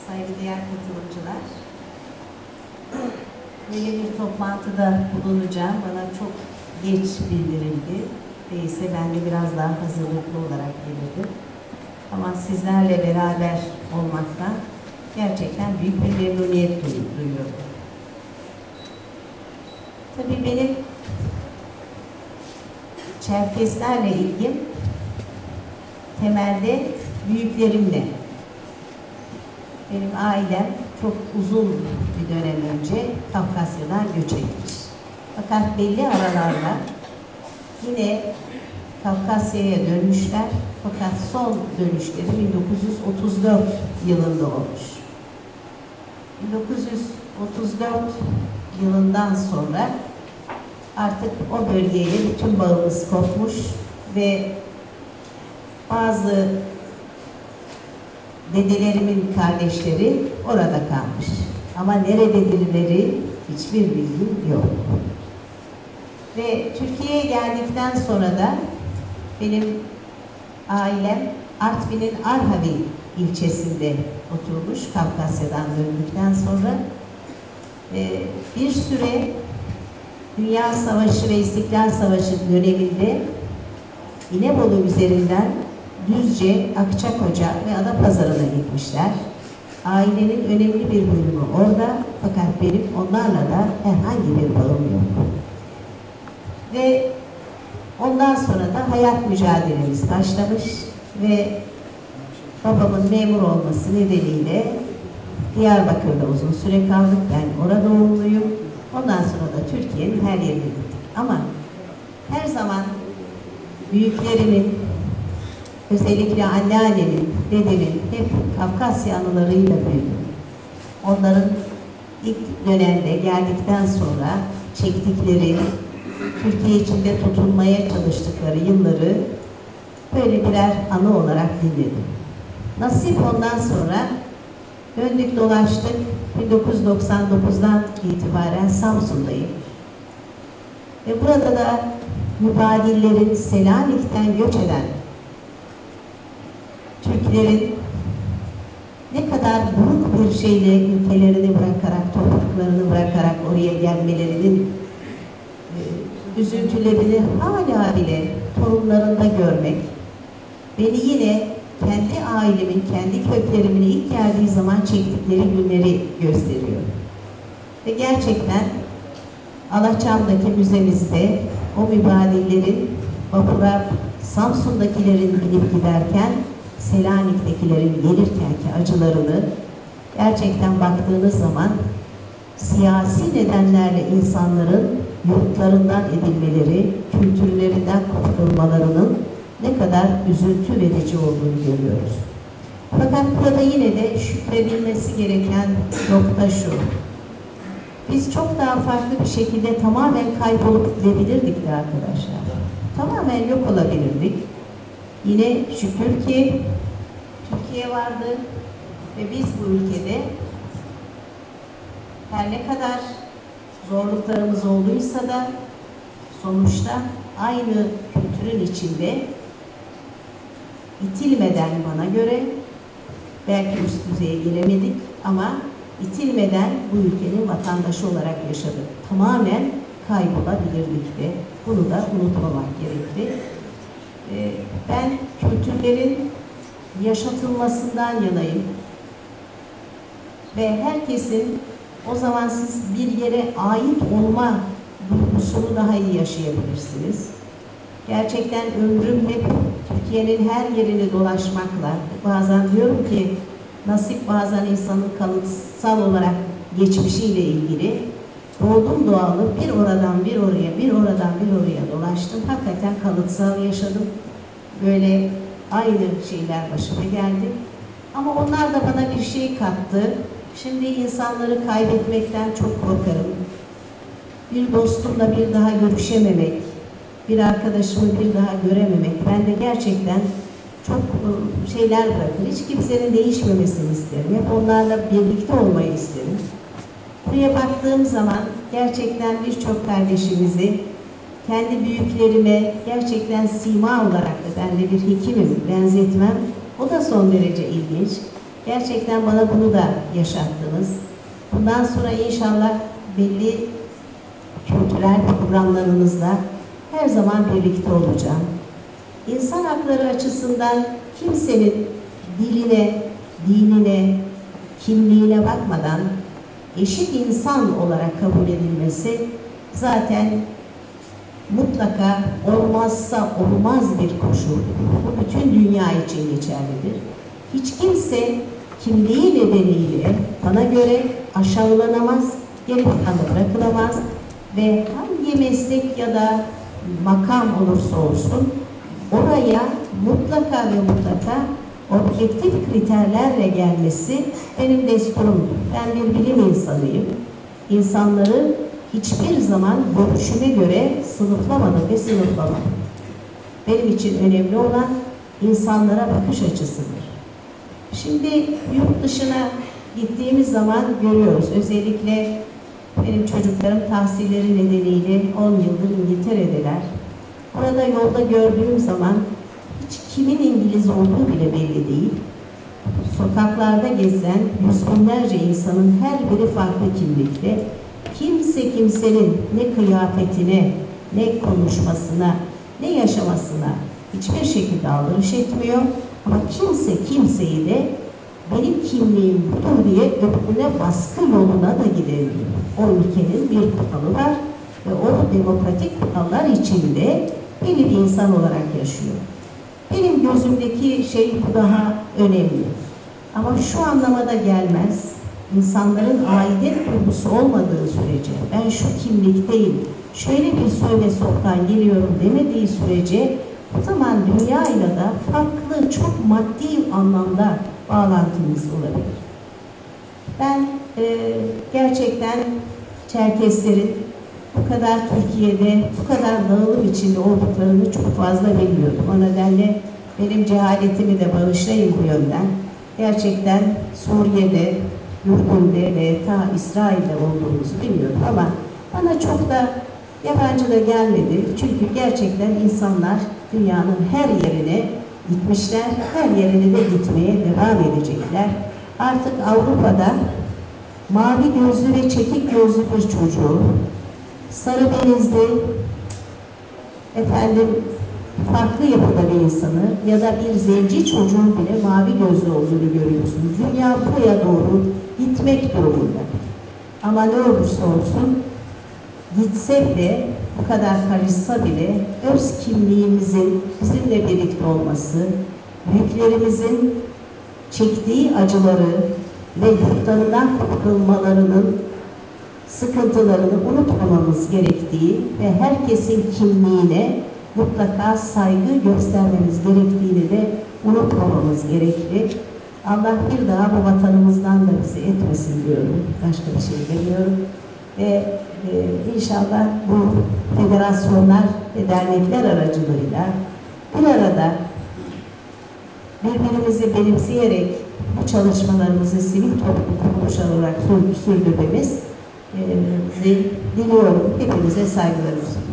saygıdeğer katılımcılar, böyle bir toplantıda bulunacağım. Bana çok geç bildirildi. Değilse ben de biraz daha hazırlıklı olarak gelirdim. Ama sizlerle beraber olmaktan gerçekten büyük bir memnuniyet duyuyorum. Tabii benim Çerkeslerle ilgim temelde büyüklerimle. Benim ailem çok uzun bir dönem önce Kafkasya'dan göç etmiş. Fakat belli aralarla yine Kafkasya'ya dönmüşler. Fakat son dönüşleri 1934 yılında olmuş. 1934 yılından sonra artık o bölgeyle bütün bağımız kopmuş ve bazı dedelerimin kardeşleri orada kalmış. Ama nerededirleri hiçbir bilgim yok. Ve Türkiye'ye geldikten sonra da benim ailem Artvin'in Arhavi ilçesinde oturmuş Kafkasya'dan döndükten sonra. Bir süre Dünya Savaşı ve İstiklal Savaşı döneminde İnebolu üzerinden Düzce, Akçakoca ve Adapazarı'na gitmişler. Ailenin önemli bir bölümü orada, fakat benim onlarla da herhangi bir bağım yok. Ve ondan sonra da hayat mücadelemiz başlamış ve babamın memur olması nedeniyle Diyarbakır'da uzun süre kaldık. Ben orada doğumluyum. Ondan sonra da Türkiye'nin her yerine gittik. Ama her zaman büyüklerimin, özellikle anneannemin, dedemin hep Kafkasya anılarıyla büyüdüm. Onların ilk dönemde geldikten sonra çektikleri, Türkiye içinde tutunmaya çalıştıkları yılları böyle birer anı olarak dinledim. Nasip ondan sonra döndük dolaştık. 1999'dan itibaren Samsun'dayım. Ve burada da mübadillerin, Selanik'ten göç eden Türklerin ne kadar buruk bir şeyle ülkelerini bırakarak, topraklarını bırakarak oraya gelmelerinin üzüntülerini hala bile torunlarında görmek beni yine kendi ailemin, kendi köklerimin ilk geldiği zaman çektikleri günleri gösteriyor. Ve gerçekten Alaçam'daki müzemizde o mübadillerin vapura Samsun'dakilerin binip giderken Selanik'tekilerin gelirkenki acılarını gerçekten baktığınız zaman siyasi nedenlerle insanların yurtlarından edilmeleri, kültürlerinden kopulmalarının ne kadar üzüntü verici olduğunu görüyoruz. Fakat burada yine de şükredilmesi gereken nokta şu. Biz çok daha farklı bir şekilde tamamen kaybolup gidebilirdik de arkadaşlar. Tamamen yok olabilirdik. Yine şükür ki Türkiye vardı ve biz bu ülkede her ne kadar zorluklarımız olduysa da sonuçta aynı kültürün içinde itilmeden, bana göre belki üst düzeye gelemedik ama itilmeden bu ülkenin vatandaşı olarak yaşadık. Tamamen kaybolabilirdik de. Bunu da unutmamak gerekli. Ben kültürlerin yaşatılmasından yanayım. Ve herkesin o zaman siz bir yere ait olma duygusunu daha iyi yaşayabilirsiniz. Gerçekten ömrüm hep Türkiye'nin her yerini dolaşmakla, bazen diyorum ki nasip bazen insanın kalıtsal olarak geçmişiyle ilgili. Doğdum doğalı bir oradan bir oraya, bir oradan bir oraya dolaştım. Hakikaten kalıtsal yaşadım. Böyle aynı şeyler başıma geldi. Ama onlar da bana bir şey kattı. Şimdi insanları kaybetmekten çok korkarım. Bir dostumla bir daha görüşememek, bir arkadaşımı bir daha görememek, ben de gerçekten çok şeyler bırakır. Hiç kimsenin değişmemesini isterim. Hep onlarla birlikte olmayı isterim. Buraya baktığım zaman gerçekten birçok kardeşimizi kendi büyüklerime gerçekten sima olarak da ben de bir hekimim, benzetmem. O da son derece ilginç. Gerçekten bana bunu da yaşattınız. Bundan sonra inşallah belli kültürel programlarınızda her zaman birlikte olacağım. İnsan hakları açısından kimsenin diline, dinine, kimliğine bakmadan eşit insan olarak kabul edilmesi zaten mutlaka olmazsa olmaz bir koşul. Bu bütün dünya için geçerlidir. Hiç kimse kimliği nedeniyle bana göre aşağılanamaz, geri planda bırakılamaz ve hangi meslek ya da makam olursa olsun oraya mutlaka ve mutlaka objektif kriterlerle gelmesi benim desturumdur. Ben bir bilim insanıyım. İnsanları hiçbir zaman görüşüne göre sınıflamadım ve sınıflamadım. Benim için önemli olan insanlara bakış açısıdır. Şimdi yurt dışına gittiğimiz zaman görüyoruz. Özellikle benim çocuklarım tahsilleri nedeniyle 10 yıldır İngiltere'deler. Orada yolda gördüğüm zaman hiç kimin İngiliz olduğu bile belli değil. Sokaklarda gezen yüz binlerce insanın her biri farklı kimlikte. Kimse kimsenin ne kıyafetine, ne konuşmasına, ne yaşamasına hiçbir şekilde aldırış etmiyor. Ama kimse kimseyi de benim kimliğim budur diye öbürüne baskı yoluna da gidemiyor. O ülkenin bir kuralı var ve o demokratik kurallar içinde belli bir insan olarak yaşıyor. Benim gözümdeki şey bu daha önemli. Ama şu anlamada gelmez. İnsanların aidiyet duygusu olmadığı sürece, ben şu kimlikteyim, şöyle bir soy ve sokaktan geliyorum demediği sürece o zaman dünyayla da farklı, çok maddi anlamda bağlantımız olabilir. Ben gerçekten Çerkeslerin bu kadar Türkiye'de, bu kadar dağılım içinde olduklarını çok fazla bilmiyordum. O nedenle benim cehaletimi de bağışlayın bu yönden. Gerçekten Suriye'de, Ürdün'de ve ta İsrail'de olduğumuzu bilmiyordum ama bana çok da yabancı da gelmedi. Çünkü gerçekten insanlar dünyanın her yerine gitmişler, her yerine de gitmeye devam edecekler. Artık Avrupa'da mavi gözlü ve çekik gözlü bir çocuğu, sarı benizli, farklı yapıda bir insanı ya da bir zenci çocuğun bile mavi gözlü olduğunu görüyorsunuz. Dünya buraya doğru gitmek durumunda. Ama ne olursa olsun gitsek de bu kadar karışsa bile öz kimliğimizin bizimle birlikte olması, büyüklerimizin çektiği acıları ve yurtlarından kurtulmalarının sıkıntılarını unutmamamız gerektiği ve herkesin kimliğine mutlaka saygı göstermemiz gerektiğini de unutmamamız gerekli. Allah bir daha bu vatanımızdan da bizi etmesin diyorum. Başka bir şey demiyorum. Ve inşallah bu federasyonlar ve dernekler aracılığıyla bir arada birbirimizi benimseyerek bu çalışmalarımızı sivil toplum kuruluşları olarak sürdürmemizi diliyorum. Hepinize saygılarımı sunuyorum.